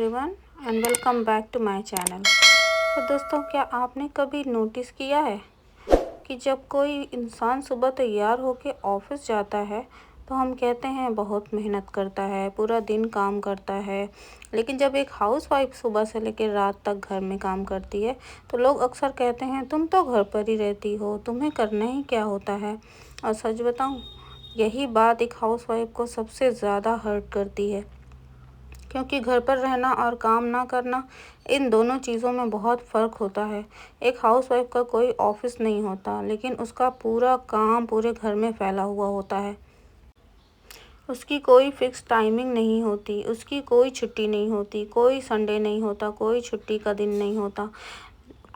Everyone and welcome back to my channel. तो दोस्तों, क्या आपने कभी नोटिस किया है कि जब कोई इंसान सुबह तैयार होकर ऑफिस जाता है तो हम कहते हैं बहुत मेहनत करता है, पूरा दिन काम करता है। लेकिन जब एक हाउसवाइफ सुबह से लेकर रात तक घर में काम करती है तो लोग अक्सर कहते हैं तुम तो घर पर ही रहती हो, तुम्हें करना ही क्या होता है। और सच बताऊं, यही बात एक हाउसवाइफ को सबसे ज़्यादा हर्ट करती है, क्योंकि घर पर रहना और काम ना करना, इन दोनों चीज़ों में बहुत फ़र्क होता है। एक हाउसवाइफ का कोई ऑफिस नहीं होता, लेकिन उसका पूरा काम पूरे घर में फैला हुआ होता है। उसकी कोई फिक्स टाइमिंग नहीं होती, उसकी कोई छुट्टी नहीं होती, कोई संडे नहीं होता, कोई छुट्टी का दिन नहीं होता,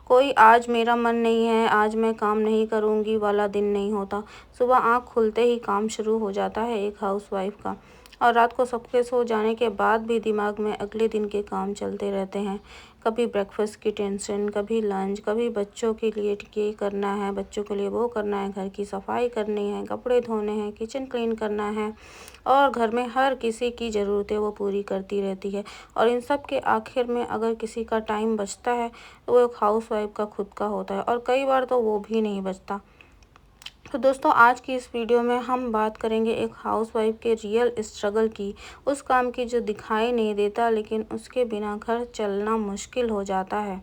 कोई आज मेरा मन नहीं है, आज मैं काम नहीं करूँगी वाला दिन नहीं होता। सुबह आँख खुलते ही काम शुरू हो जाता है एक हाउसवाइफ का, और रात को सबके सो जाने के बाद भी दिमाग में अगले दिन के काम चलते रहते हैं। कभी ब्रेकफास्ट की टेंशन, कभी लंच, कभी बच्चों के लिए ये करना है, बच्चों के लिए वो करना है, घर की सफाई करनी है, कपड़े धोने हैं, किचन क्लीन करना है, और घर में हर किसी की ज़रूरतें वो पूरी करती रहती है। और इन सब के आखिर में अगर किसी का टाइम बचता है तो वो एक हाउसवाइफ का खुद का होता है, और कई बार तो वो भी नहीं बचता। तो दोस्तों, आज की इस वीडियो में हम बात करेंगे एक हाउसवाइफ के रियल स्ट्रगल की, उस काम की जो दिखाई नहीं देता लेकिन उसके बिना घर चलना मुश्किल हो जाता है।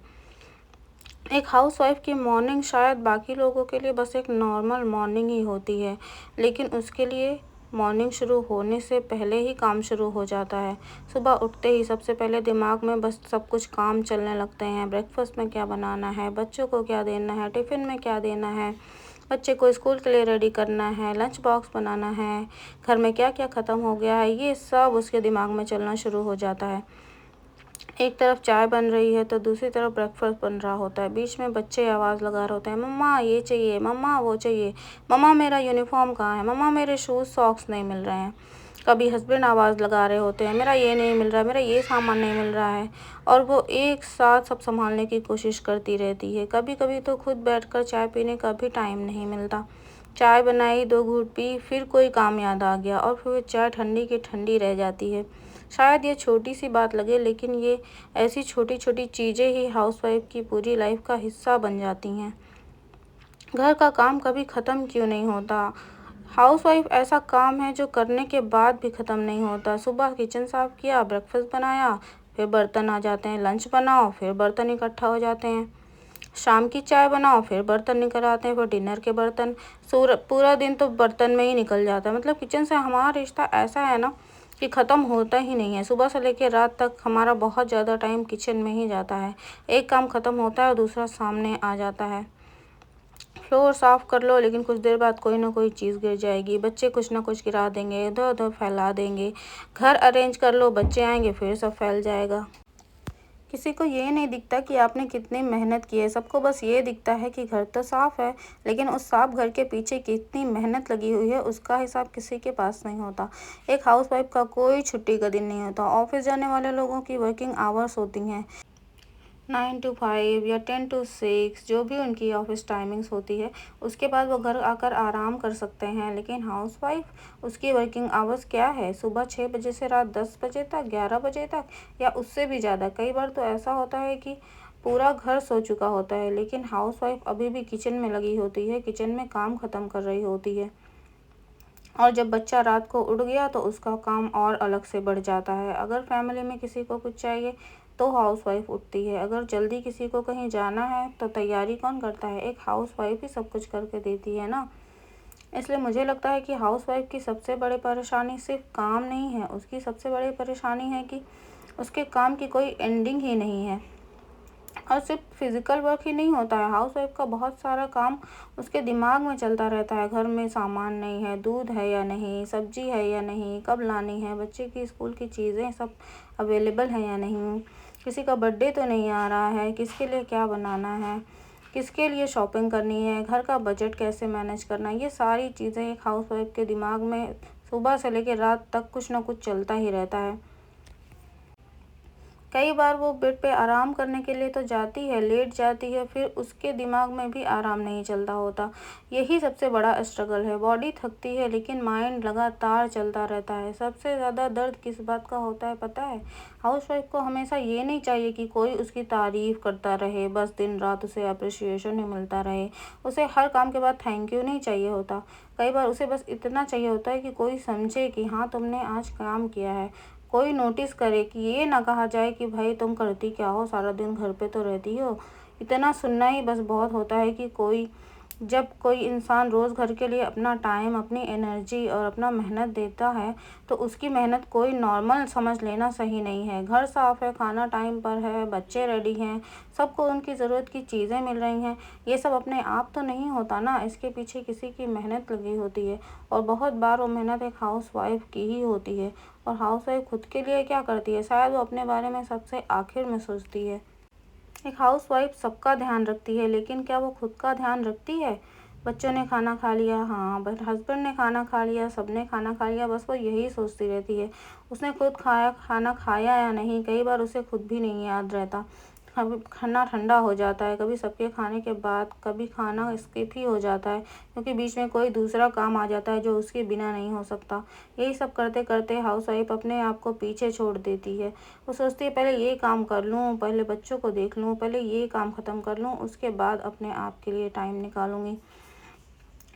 एक हाउसवाइफ की मॉर्निंग शायद बाकी लोगों के लिए बस एक नॉर्मल मॉर्निंग ही होती है, लेकिन उसके लिए मॉर्निंग शुरू होने से पहले ही काम शुरू हो जाता है। सुबह उठते ही सबसे पहले दिमाग में बस सब कुछ काम चलने लगते हैं। ब्रेकफास्ट में क्या बनाना है, बच्चों को क्या देना है, टिफ़िन में क्या देना है, बच्चे को स्कूल के लिए रेडी करना है, लंच बॉक्स बनाना है, घर में क्या क्या ख़त्म हो गया है, ये सब उसके दिमाग में चलना शुरू हो जाता है। एक तरफ चाय बन रही है तो दूसरी तरफ ब्रेकफास्ट बन रहा होता है। बीच में बच्चे आवाज़ लगा रहे होते हैं, मम्मा ये चाहिए, मम्मा वो चाहिए, मम्मा मेरा यूनिफॉर्म कहाँ है, मम्मा मेरे शूज़ सॉक्स नहीं मिल रहे हैं। कभी हस्बैंड आवाज़ लगा रहे होते हैं, मेरा ये नहीं मिल रहा है, मेरा ये सामान नहीं मिल रहा है, और वो एक साथ सब संभालने की कोशिश करती रहती है। कभी कभी तो खुद बैठकर चाय पीने का भी टाइम नहीं मिलता। चाय बनाई, 2 घूंट पी, फिर कोई काम याद आ गया और फिर चाय ठंडी की ठंडी रह जाती है। शायद ये छोटी सी बात लगे, लेकिन ये ऐसी छोटी छोटी चीज़ें ही हाउसवाइफ की पूरी लाइफ का हिस्सा बन जाती हैं। घर का काम कभी ख़त्म क्यों नहीं होता? हाउसवाइफ ऐसा काम है जो करने के बाद भी ख़त्म नहीं होता। सुबह किचन साफ़ किया, ब्रेकफास्ट बनाया, फिर बर्तन आ जाते हैं, लंच बनाओ, फिर बर्तन इकट्ठा हो जाते हैं, शाम की चाय बनाओ, फिर बर्तन निकल आते हैं, फिर डिनर के बर्तन, पूरा दिन तो बर्तन में ही निकल जाता है। मतलब किचन से हमारा रिश्ता ऐसा है ना कि ख़त्म होता ही नहीं है। सुबह से लेकर रात तक हमारा बहुत ज़्यादा टाइम किचन में ही जाता है। एक काम ख़त्म होता है और दूसरा सामने आ जाता है। फ्लोर साफ़ कर लो, लेकिन कुछ देर बाद कोई ना कोई चीज़ गिर जाएगी, बच्चे कुछ ना कुछ गिरा देंगे, इधर उधर फैला देंगे। घर अरेंज कर लो, बच्चे आएंगे, फिर सब फैल जाएगा। किसी को ये नहीं दिखता कि आपने कितनी मेहनत की है। सबको बस ये दिखता है कि घर तो साफ़ है, लेकिन उस साफ घर के पीछे कितनी मेहनत लगी हुई है उसका हिसाब किसी के पास नहीं होता। एक हाउसवाइफ का कोई छुट्टी का दिन नहीं होता। ऑफिस जाने वाले लोगों की वर्किंग आवर्स होती हैं 9 to 5 या 10 to 6, जो भी उनकी ऑफिस टाइमिंग्स होती है। उसके बाद वो घर आकर आराम कर सकते हैं। लेकिन हाउसवाइफ, उसकी वर्किंग आवर्स क्या है? सुबह 6 बजे से रात 10 बजे तक, 11 बजे तक, या उससे भी ज़्यादा। कई बार तो ऐसा होता है कि पूरा घर सो चुका होता है, लेकिन हाउसवाइफ अभी भी किचन में लगी होती है, किचन में काम ख़त्म कर रही होती है। और जब बच्चा रात को उठ गया तो उसका काम और अलग से बढ़ जाता है। अगर फैमिली में किसी को कुछ चाहिए तो हाउसवाइफ उठती है। अगर जल्दी किसी को कहीं जाना है तो तैयारी कौन करता है? एक हाउसवाइफ ही सब कुछ करके देती है ना। इसलिए मुझे लगता है कि हाउसवाइफ की सबसे बड़ी परेशानी सिर्फ काम नहीं है, उसकी सबसे बड़ी परेशानी है कि उसके काम की कोई एंडिंग ही नहीं है। और सिर्फ फिजिकल वर्क ही नहीं होता है, हाउसवाइफ का बहुत सारा काम उसके दिमाग में चलता रहता है। घर में सामान नहीं है, दूध है या नहीं, सब्जी है या नहीं, कब लानी है, बच्चे की स्कूल की चीज़ें सब अवेलेबल है या नहीं, किसी का बर्थडे तो नहीं आ रहा है, किसके लिए क्या बनाना है, किसके लिए शॉपिंग करनी है, घर का बजट कैसे मैनेज करना है। ये सारी चीज़ें एक हाउसवाइफ के दिमाग में सुबह से लेकर रात तक कुछ ना कुछ चलता ही रहता है। कई बार वो बेड पे आराम करने के लिए तो जाती है, लेट जाती है, फिर उसके दिमाग में भी आराम नहीं चलता होता। यही सबसे बड़ा स्ट्रगल है। बॉडी थकती है लेकिन माइंड लगातार चलता रहता है। सबसे ज़्यादा दर्द किस बात का होता है पता है? हाउसवाइफ को हमेशा ये नहीं चाहिए कि कोई उसकी तारीफ़ करता रहे, बस दिन रात उसे अप्रिसिएशन ही मिलता रहे। उसे हर काम के बाद थैंक यू नहीं चाहिए होता। कई बार उसे बस इतना चाहिए होता है कि कोई समझे कि हाँ, तुमने आज काम किया है। कोई नोटिस करे, कि ये ना कहा जाए कि भाई तुम करती क्या हो, सारा दिन घर पे तो रहती हो। इतना सुनना ही बस बहुत होता है कि जब कोई इंसान रोज़ घर के लिए अपना टाइम, अपनी एनर्जी और अपना मेहनत देता है, तो उसकी मेहनत कोई नॉर्मल समझ लेना सही नहीं है। घर साफ़ है, खाना टाइम पर है, बच्चे रेडी हैं, सबको उनकी ज़रूरत की चीज़ें मिल रही हैं। ये सब अपने आप तो नहीं होता ना, इसके पीछे किसी की मेहनत लगी होती है। और बहुत बार वो मेहनत एक हाउसवाइफ की ही होती है। और हाउसवाइफ खुद के लिए क्या करती है? शायद वो अपने बारे में सबसे आखिर में सोचती है। एक हाउसवाइफ सबका ध्यान रखती है, लेकिन क्या वो खुद का ध्यान रखती है? बच्चों ने खाना खा लिया, हाँ, बट हस्बैंड ने खाना खा लिया, सबने खाना खा लिया, बस वो यही सोचती रहती है। उसने खुद खाना खाया या नहीं, कई बार उसे खुद भी नहीं याद रहता। कभी खाना ठंडा हो जाता है, कभी सबके खाने के बाद, कभी खाना स्किप ही हो जाता है, क्योंकि बीच में कोई दूसरा काम आ जाता है जो उसके बिना नहीं हो सकता। यही सब करते करते हाउसवाइफ अपने आप को पीछे छोड़ देती है। वो सोचती है पहले ये काम कर लूँ, पहले बच्चों को देख लूँ, पहले ये काम ख़त्म कर लूँ, उसके बाद अपने आप के लिए टाइम निकालूँगी।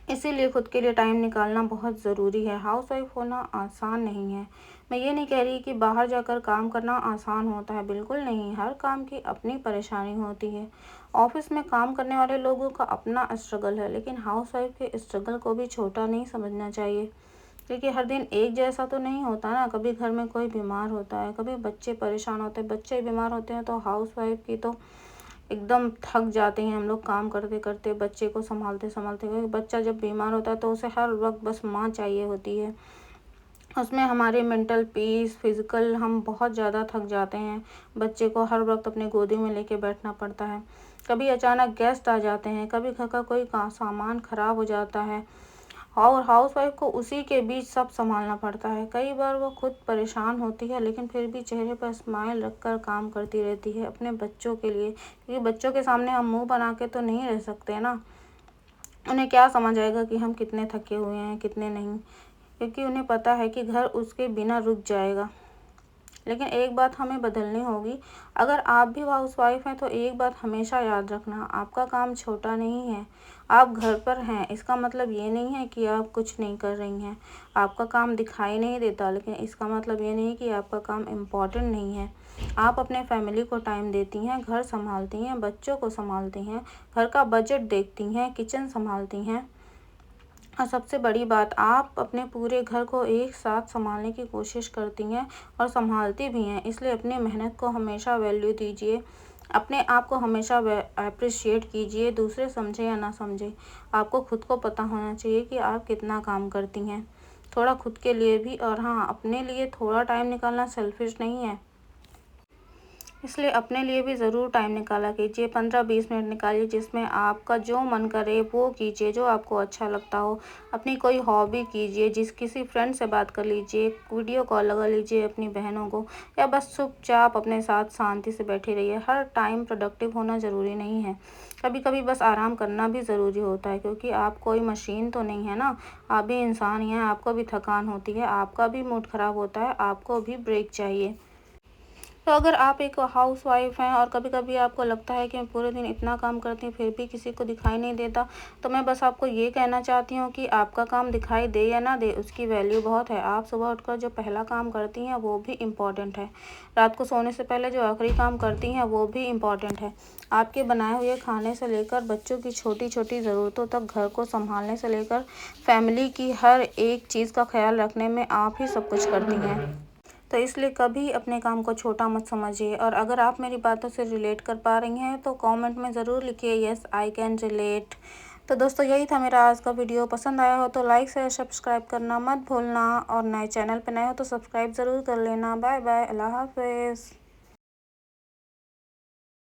इसीलिए खुद के लिए टाइम निकालना बहुत ज़रूरी है। हाउसवाइफ होना आसान नहीं है। मैं ये नहीं कह रही कि बाहर जाकर काम करना आसान होता है, बिल्कुल नहीं। हर काम की अपनी परेशानी होती है। ऑफिस में काम करने वाले लोगों का अपना स्ट्रगल है, लेकिन हाउसवाइफ के स्ट्रगल को भी छोटा नहीं समझना चाहिए, क्योंकि हर दिन एक जैसा तो नहीं होता ना। कभी घर में कोई बीमार होता है, कभी बच्चे परेशान होते हैं। बच्चे बीमार होते हैं तो हाउसवाइफ की तो एकदम थक जाते हैं हम लोग काम करते करते, बच्चे को संभालते संभालते। क्योंकि बच्चा जब बीमार होता है तो उसे हर वक्त बस माँ चाहिए होती है। उसमें हमारे मेंटल पीस, फिज़िकल, हम बहुत ज़्यादा थक जाते हैं। बच्चे को हर वक्त अपनी गोदी में लेके बैठना पड़ता है। कभी अचानक गेस्ट आ जाते हैं, कभी घर का कोई सामान ख़राब हो जाता है, और हाउसवाइफ को उसी के बीच सब संभालना पड़ता है। कई बार वो खुद परेशान होती है, लेकिन फिर भी चेहरे पर स्माइल रखकर काम करती रहती है अपने बच्चों के लिए, क्योंकि बच्चों के सामने हम मुंह बना के तो नहीं रह सकते ना। उन्हें क्या समझ आएगा कि हम कितने थके हुए हैं, कितने नहीं, क्योंकि उन्हें पता है कि घर उसके बिना रुक जाएगा। लेकिन एक बात हमें बदलनी होगी। अगर आप भी हाउसवाइफ हैं तो एक बात हमेशा याद रखना, आपका काम छोटा नहीं है। आप घर पर हैं, इसका मतलब ये नहीं है कि आप कुछ नहीं कर रही हैं। आपका काम दिखाई नहीं देता, लेकिन इसका मतलब ये नहीं कि आपका काम इम्पॉर्टेंट नहीं है। आप अपने फैमिली को टाइम देती हैं, घर संभालती हैं, बच्चों को संभालती हैं, घर का बजट देखती हैं, किचन संभालती हैं, और सबसे बड़ी बात, आप अपने पूरे घर को एक साथ संभालने की कोशिश करती हैं और संभालती भी हैं। इसलिए अपनी मेहनत को हमेशा वैल्यू दीजिए, अपने आप को हमेशा अप्रिशिएट कीजिए। दूसरे समझे या ना समझे, आपको खुद को पता होना चाहिए कि आप कितना काम करती हैं। थोड़ा खुद के लिए भी, और हाँ, अपने लिए थोड़ा टाइम निकालना सेल्फिश नहीं है। इसलिए अपने लिए भी ज़रूर टाइम निकाला कीजिए। 15-20 मिनट निकालिए, जिसमें आपका जो मन करे वो कीजिए, जो आपको अच्छा लगता हो। अपनी कोई हॉबी कीजिए, किसी फ्रेंड से बात कर लीजिए, वीडियो कॉल लगा लीजिए अपनी बहनों को, या बस चुपचाप अपने साथ शांति से बैठे रहिए। हर टाइम प्रोडक्टिव होना ज़रूरी नहीं है। कभी कभी बस आराम करना भी ज़रूरी होता है, क्योंकि आप कोई मशीन तो नहीं है ना। आप भी इंसान ही हैं, आपको भी थकान होती है, आपका भी मूड ख़राब होता है, आपको भी ब्रेक चाहिए। तो अगर आप एक हाउसवाइफ हैं और कभी कभी आपको लगता है कि मैं पूरे दिन इतना काम करती हूँ फिर भी किसी को दिखाई नहीं देता, तो मैं बस आपको ये कहना चाहती हूँ कि आपका काम दिखाई दे या ना दे, उसकी वैल्यू बहुत है। आप सुबह उठकर जो पहला काम करती हैं वो भी इम्पॉर्टेंट है। रात को सोने से पहले जो आखिरी काम करती हैं वो भी इम्पॉर्टेंट है। आपके बनाए हुए खाने से लेकर बच्चों की छोटी छोटी ज़रूरतों तक, घर को संभालने से लेकर फैमिली की हर एक चीज़ का ख्याल रखने में आप ही सब कुछ करती हैं। तो इसलिए कभी अपने काम को छोटा मत समझिए। और अगर आप मेरी बातों से रिलेट कर पा रही हैं तो कमेंट में ज़रूर लिखिए, यस आई कैन रिलेट। तो दोस्तों, यही था मेरा आज का वीडियो। पसंद आया हो तो लाइक शेयर सब्सक्राइब करना मत भूलना, और नए चैनल पर नए हो तो सब्सक्राइब ज़रूर कर लेना। बाय बाय, अल्लाह हाफिज़।